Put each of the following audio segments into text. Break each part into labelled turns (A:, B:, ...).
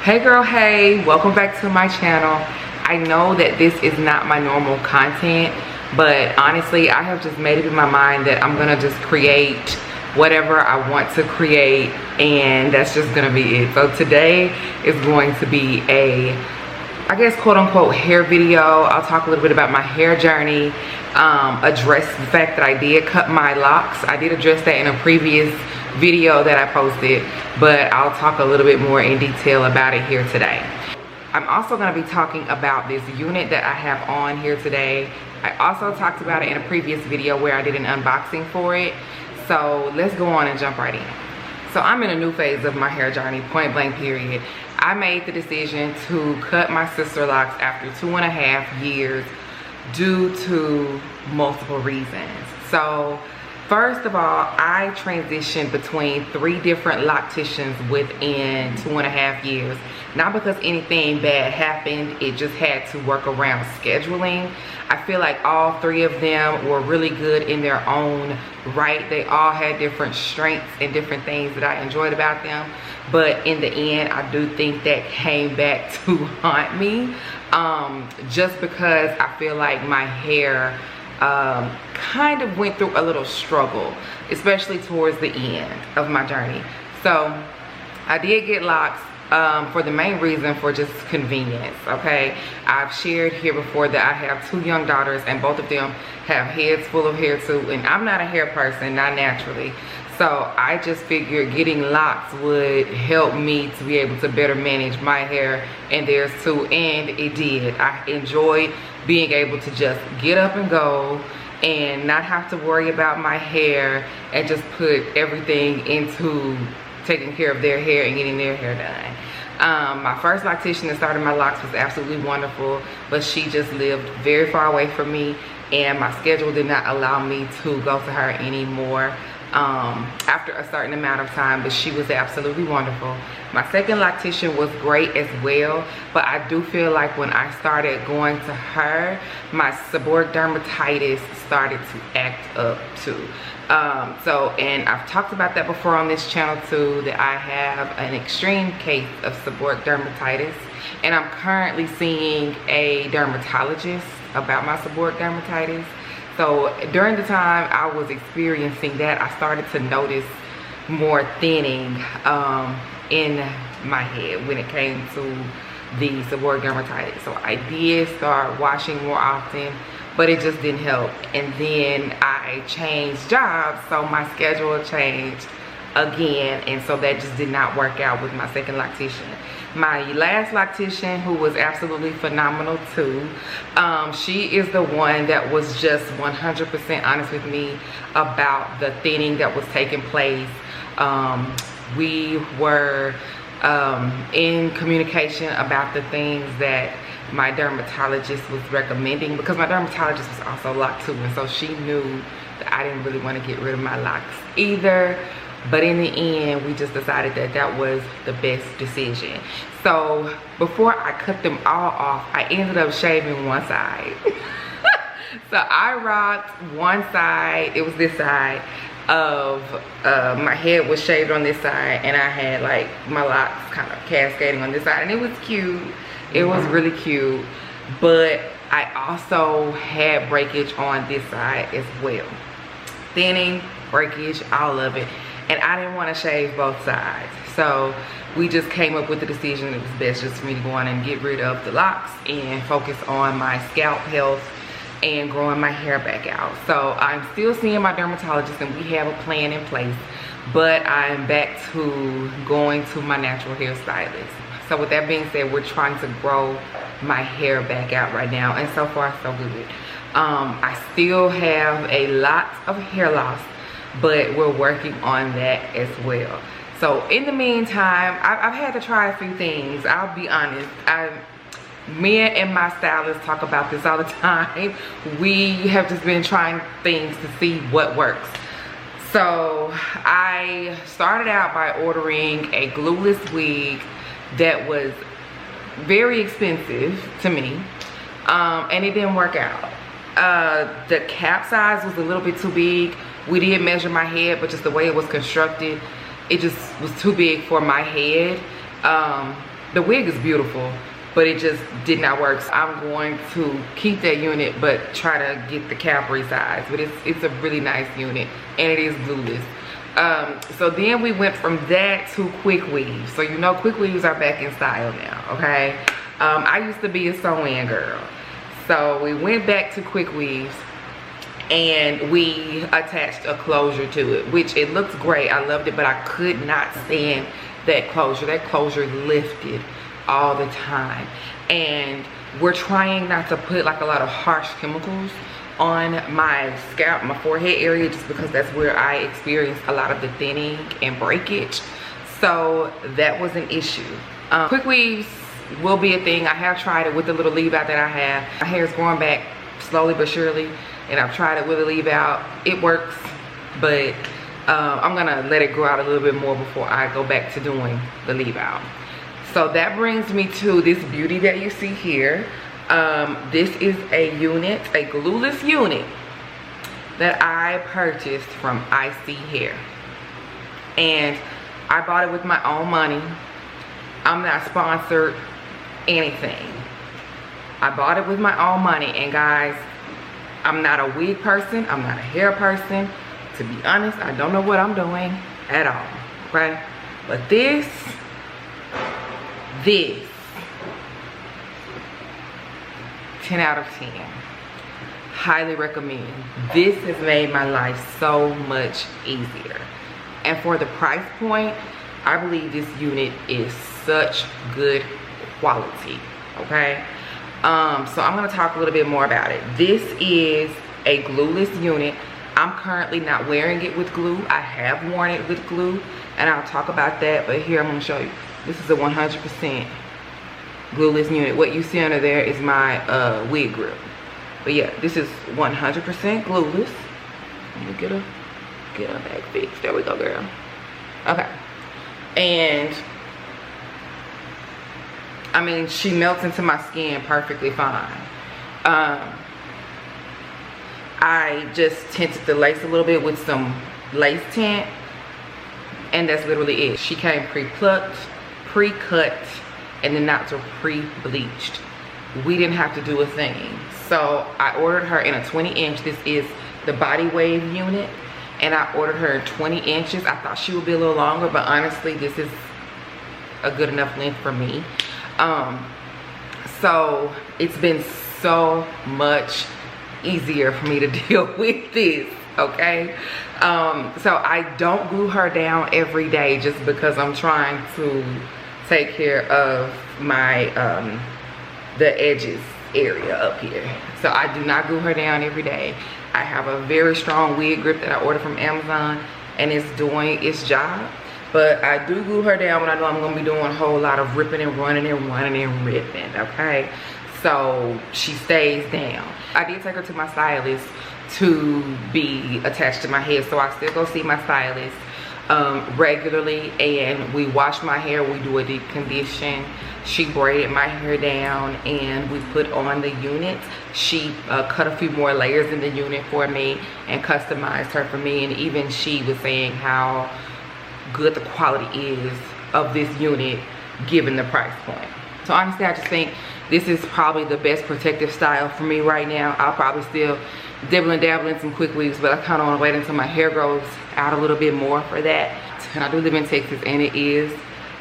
A: Hey girl, hey, welcome back to my channel. I know that this is not my normal content, but honestly I have just made up in my mind that I'm gonna just create whatever I want to create, and that's just gonna be it. So today is going to be a, I guess, quote-unquote hair video. I'll talk a little bit about my hair journey, address the fact that I did cut my locks. I did address that in a previous video that I posted, but I'll talk a little bit more in detail about it here today. I'm also going to be talking about this unit that I have on here today. I also talked about it in a previous video where I did an unboxing for it. So let's go on and jump right in. So I'm in a new phase of my hair journey, point blank period. I made the decision to cut my sister locks after 2.5 years due to multiple reasons. So first of all, I transitioned between 3 different locticians within 2.5 years. Not because anything bad happened, it just had to work around scheduling. I feel like all 3 of them were really good in their own right. They all had different strengths and different things that I enjoyed about them. But in the end, I do think that came back to haunt me. Just because I feel like my hair kind of went through a little struggle, especially towards the end of my journey. So I did get locks for the main reason for just convenience. Okay, I've shared here before that I have 2 young daughters and both of them have heads full of hair too, and I'm not a hair person, not naturally. So I just figured getting locks would help me to be able to better manage my hair and theirs too, and it did. I enjoyed being able to just get up and go and not have to worry about my hair and just put everything into taking care of their hair and getting their hair done. My first loctician that started my locks was absolutely wonderful, but she just lived very far away from me and my schedule did not allow me to go to her anymore after a certain amount of time, but she was absolutely wonderful. My second loctician was great as well, but I do feel like when I started going to her, my seborrheic dermatitis started to act up too. And I've talked about that before on this channel too, that I have an extreme case of seborrheic dermatitis, and I'm currently seeing a dermatologist about my seborrheic dermatitis. So during the time I was experiencing that, I started to notice more thinning in my head when it came to the seborrheic dermatitis. So I did start washing more often, but it just didn't help. And then I changed jobs, so my schedule changed again, and so that just did not work out with my second loctician. My last loctician, who was absolutely phenomenal too, she is the one that was just 100% honest with me about the thinning that was taking place. We were in communication about the things that my dermatologist was recommending, because my dermatologist was also locked too, and so she knew that I didn't really want to get rid of my locks either. But in the end, we just decided that that was the best decision. So before I cut them all off, I ended up shaving one side. So I rocked one side, it was this side of my head was shaved on this side, and I had like my locks kind of cascading on this side, and it was cute. It was really cute, but I also had breakage on this side as well. Thinning, breakage, all of it. And I didn't want to shave both sides. So we just came up with the decision it was best just for me to go on and get rid of the locks and focus on my scalp health and growing my hair back out. So I'm still seeing my dermatologist and we have a plan in place, but I'm back to going to my natural hairstylist. So with that being said, we're trying to grow my hair back out right now, and so far so good. I still have a lot of hair loss, but we're working on that as well. So in the meantime, I've had to try a few things. I'll be honest. Me and my stylist talk about this all the time. We have just been trying things to see what works. So I started out by ordering a glueless wig that was very expensive to me, and it didn't work out. The cap size was a little bit too big. We did measure my head, but just the way it was constructed, it just was too big for my head. The wig is beautiful, but it just did not work. So I'm going to keep that unit, but try to get the cap resized. But it's a really nice unit, and it is glueless. So then we went from that to quick weaves. So you know quick weaves are back in style now, okay? I used to be a sew-in girl. So we went back to quick weaves, and we attached a closure to it, which it looks great. I loved it, but I could not stand that closure. That closure lifted all the time. And we're trying not to put like a lot of harsh chemicals on my scalp, my forehead area, just because that's where I experienced a lot of the thinning and breakage. So that was an issue. Quick weaves will be a thing. I have tried it with the little leave out that I have. My hair is growing back slowly but surely, and I've tried it with a leave out. It works, but I'm gonna let it grow out a little bit more before I go back to doing the leave out. So that brings me to this beauty that you see here. This is a unit, a glueless unit that I purchased from Icy Hair, and I bought it with my own money. I'm not sponsored anything. I bought it with my own money, and guys, I'm not a wig person, I'm not a hair person. To be honest, I don't know what I'm doing at all, okay? But this 10 out of 10. Highly recommend. This has made my life so much easier. And for the price point, I believe this unit is such good quality, okay? So I'm gonna talk a little bit more about it. This is a glueless unit. I'm currently not wearing it with glue. I have worn it with glue, and I'll talk about that, but here I'm gonna show you. This is a 100% glueless unit. What you see under there is my wig grip. But yeah, this is 100% glueless. Let me get her back fixed. There we go, girl. Okay. And I mean, she melts into my skin perfectly fine. I just tinted the lace a little bit with some lace tint, and that's literally it. She came pre-plucked, pre-cut, and the knots are pre-bleached. We didn't have to do a thing. So I ordered her in a 20-inch. This is the body wave unit, and I ordered her in 20 inches. I thought she would be a little longer, but honestly, this is a good enough length for me. So it's been so much easier for me to deal with this, okay? So I don't glue her down every day just because I'm trying to take care of my the edges area up here. So I do not glue her down every day. I have a very strong wig grip that I ordered from Amazon, and it's doing its job. But I do glue her down when I know I'm gonna be doing a whole lot of ripping and running and running and ripping, okay? So she stays down. I did take her to my stylist to be attached to my head, so I still go see my stylist regularly, and we wash my hair, we do a deep condition. She braided my hair down, and we put on the unit. She cut a few more layers in the unit for me and customized her for me, and even she was saying how good the quality is of this unit given the price point. So honestly, I just think this is probably the best protective style for me right now. I'll probably still dibble and dabble in some quick weaves, but I kind of want to wait until my hair grows out a little bit more for that. And I do live in Texas, and it is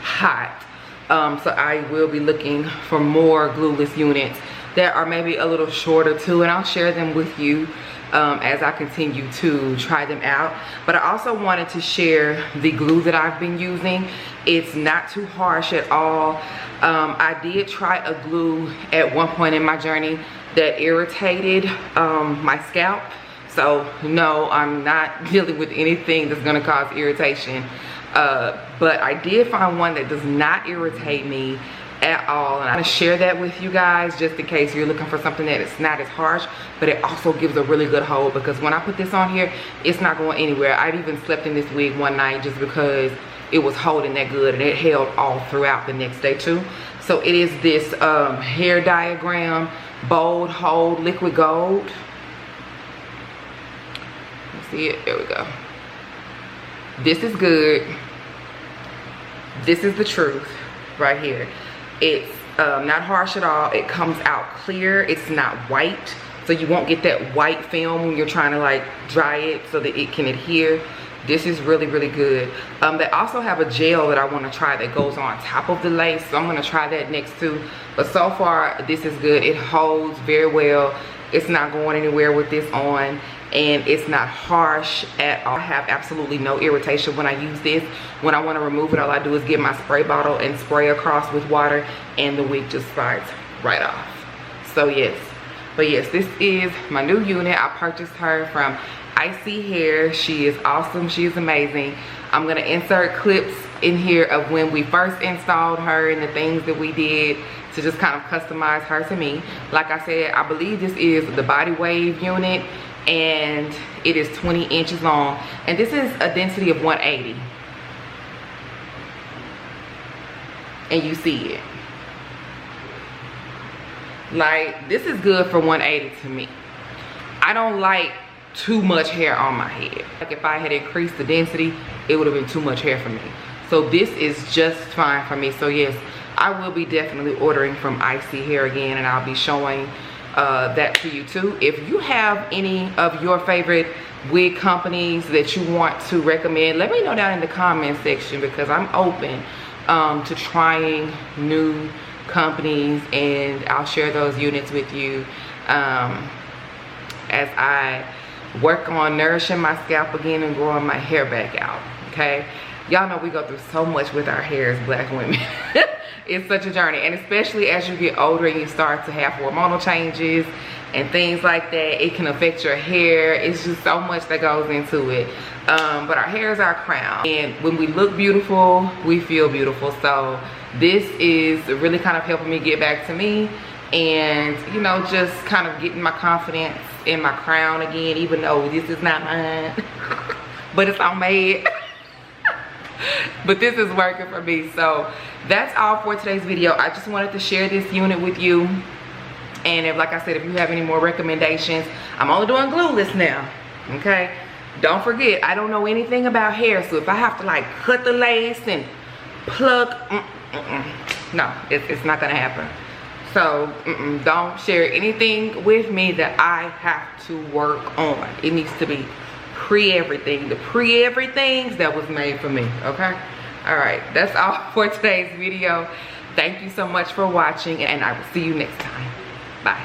A: hot. So I will be looking for more glueless units that are maybe a little shorter too, and I'll share them with you as I continue to try them out. But I also wanted to share the glue that I've been using. It's not too harsh at all. I did try a glue at one point in my journey that irritated my scalp. So no, I'm not dealing with anything that's gonna cause irritation. But I did find one that does not irritate me at all, and I'm gonna share that with you guys just in case you're looking for something that is not as harsh, but it also gives a really good hold, because when I put this on here, it's not going anywhere. I've even slept in this wig one night just because it was holding that good, and it held all throughout the next day too. So it is this hair diagram bold hold liquid gold. Let's see it, there we go. This is good. This is the truth right here. It's not harsh at all. It comes out clear. It's not white, so you won't get that white film when you're trying to like dry it so that it can adhere. This is really, really good. They also have a gel that I want to try that goes on top of the lace, so I'm going to try that next too. But so far, this is good. It holds very well. It's not going anywhere with this on, and it's not harsh at all. I have absolutely no irritation when I use this. When I want to remove it, all I do is get my spray bottle and spray across with water, and the wig just slides right off. So yes, but yes, this is my new unit. I purchased her from Icy Hair. She is awesome. She is amazing. I'm gonna insert clips in here of when we first installed her and the things that we did to just kind of customize her to me. Like I said, I believe this is the body wave unit, and it is 20 inches long, and this is a density of 180, and you see it. Like, this is good for 180 to me. I don't like too much hair on my head. Like, if I had increased the density, it would have been too much hair for me. So this is just fine for me. So yes, I will be definitely ordering from Icy Hair again, and I'll be showing that to you too. If you have any of your favorite wig companies that you want to recommend, let me know down in the comment section, because I'm open to trying new companies, and I'll share those units with you as I work on nourishing my scalp again and growing my hair back out. Okay, y'all know we go through so much with our hair as black women. It's such a journey, and especially as you get older and you start to have hormonal changes and things like that, it can affect your hair. It's just so much that goes into it. But our hair is our crown, and when we look beautiful, we feel beautiful. So this is really kind of helping me get back to me, and you know, just kind of getting my confidence in my crown again, even though this is not mine. But it's all made. But this is working for me. So that's all for today's video. I just wanted to share this unit with you, and if, like I said, if you have any more recommendations, I'm only doing glueless now, okay? Don't forget, I don't know anything about hair, so if I have to like cut the lace and pluck, no, it's not gonna happen. So don't share anything with me that I have to work on. It needs to be pre-everything, the pre-everythings that was made for me, okay? All right, that's all for today's video. Thank you so much for watching, and I will see you next time. Bye.